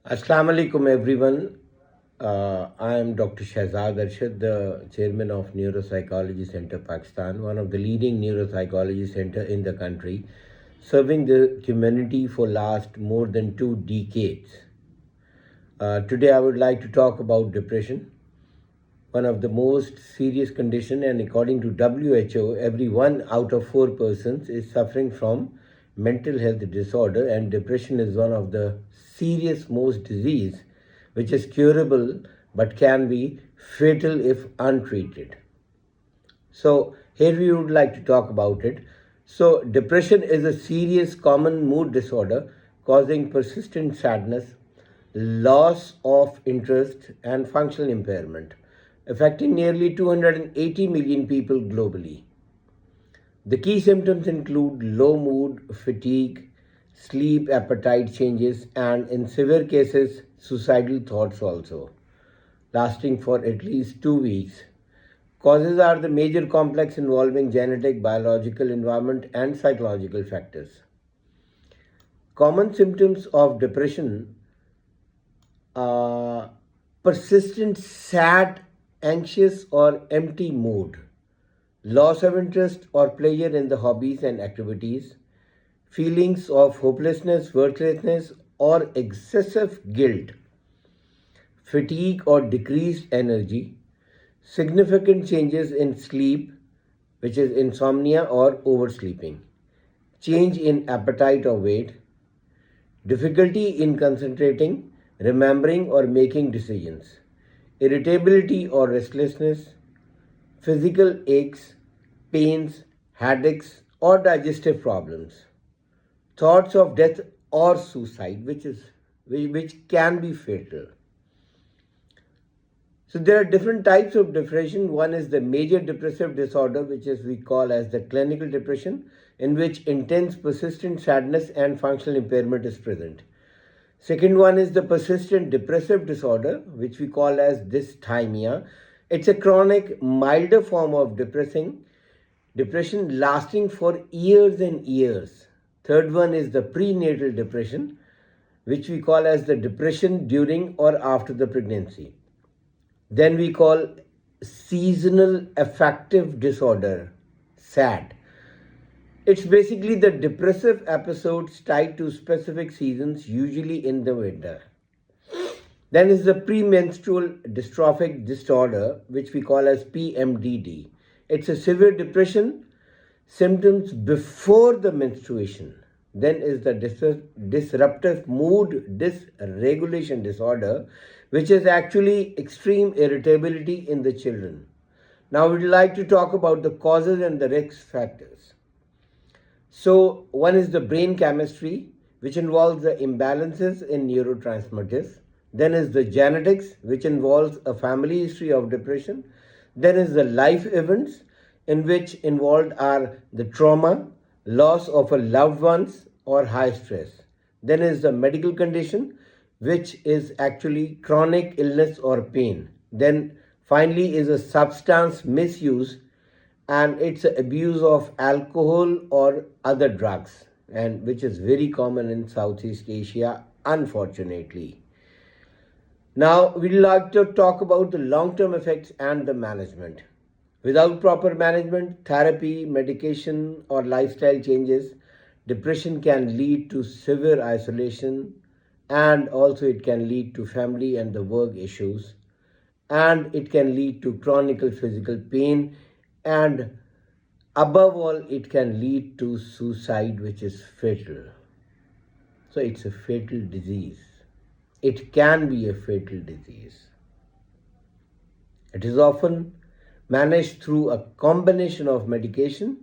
Assalamu alaikum everyone. I am Dr. Shahzad Arshad, the chairman of Neuropsychology Center Pakistan, one of the leading neuropsychology center in the country, serving the community for last more than 2 decades. Today I would like to talk about depression, one of the most serious condition, and according to WHO, every 1 out of 4 persons is suffering from mental health disorder, and depression is one of the serious most disease which is curable but can be fatal if untreated. So here we would like to talk about it. So depression is a serious common mood disorder causing persistent sadness, loss of interest and functional impairment, affecting nearly 280 million people globally. The key symptoms include low mood, fatigue, sleep appetite changes, and in severe cases, suicidal thoughts also, lasting for at least 2 weeks. Causes are the major complex involving genetic, biological, environment, and psychological factors. Common symptoms of depression are persistent sad, anxious, or empty mood, loss of interest or pleasure in the hobbies and activities, feelings of hopelessness, worthlessness, or excessive guilt, fatigue or decreased energy, significant changes in sleep, which is insomnia or oversleeping, change in appetite or weight, difficulty in concentrating, remembering, or making decisions, irritability or restlessness, physical aches, pains, headaches, or digestive problems, thoughts of death or suicide, which can be fatal. So there are different types of depression. One is the major depressive disorder, which is we call as the clinical depression, in which intense persistent sadness and functional impairment is present. Second one is the persistent depressive disorder, which we call as dysthymia. It's a chronic, milder form of depression lasting for years and years. Third one is the prenatal depression, which we call as the depression during or after the pregnancy. Then we call seasonal affective disorder, SAD. It's basically the depressive episodes tied to specific seasons, usually in the winter. Then is the premenstrual dystrophic disorder, which we call as PMDD. It's a severe depression symptoms before the menstruation. Then is the disruptive mood dysregulation disorder, which is actually extreme irritability in the children. Now we'd like to talk about the causes and the risk factors. So one is the brain chemistry, which involves the imbalances in neurotransmitters. Then is the genetics, which involves a family history of depression. Then is the life events, in which involved are the trauma, loss of a loved ones, or high stress. Then is the medical condition, which is actually chronic illness or pain. Then finally is a substance misuse, and it's abuse of alcohol or other drugs, and which is very common in Southeast Asia, unfortunately. Now we'd like to talk about the long-term effects and the management. Without proper management, therapy, medication, or lifestyle changes, depression can lead to severe isolation, and also it can lead to family and the work issues, and it can lead to chronic physical pain, and above all it can lead to suicide, which is fatal. So it's a fatal disease. It can be a fatal disease. It is often managed through a combination of medication,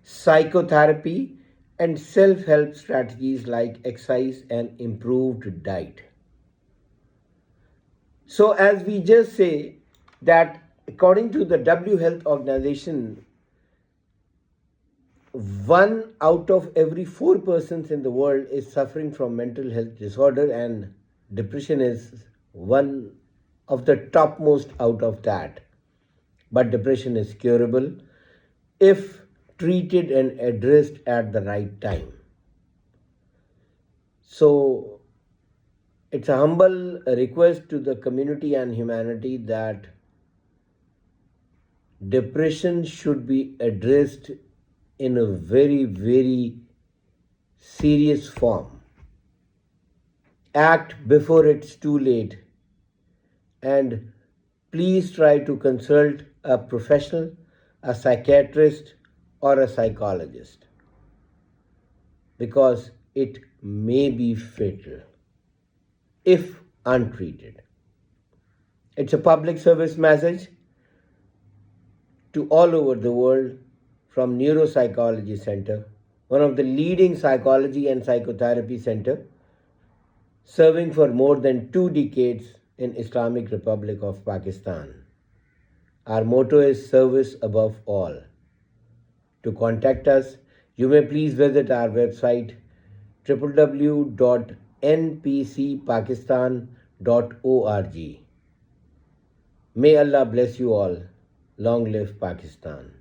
psychotherapy, and self-help strategies like exercise and improved diet. So as we just say that according to the WHO Health Organization, 1 out of every 4 persons in the world is suffering from mental health disorder, and depression is one of the topmost out of that. But depression is curable if treated and addressed at the right time. So It's a humble request to the community and humanity that depression should be addressed in a very, very serious form. Act before it's too late, and please try to consult a professional, a psychiatrist, or a psychologist because it may be fatal if untreated. It's a public service message to all over the world from Neuropsychology Center, one of the leading psychology and psychotherapy center serving for more than 2 decades in Islamic Republic of Pakistan. Our motto is service above all. To contact us, you may please visit our website www.npcpakistan.org. May Allah bless you all. Long live Pakistan.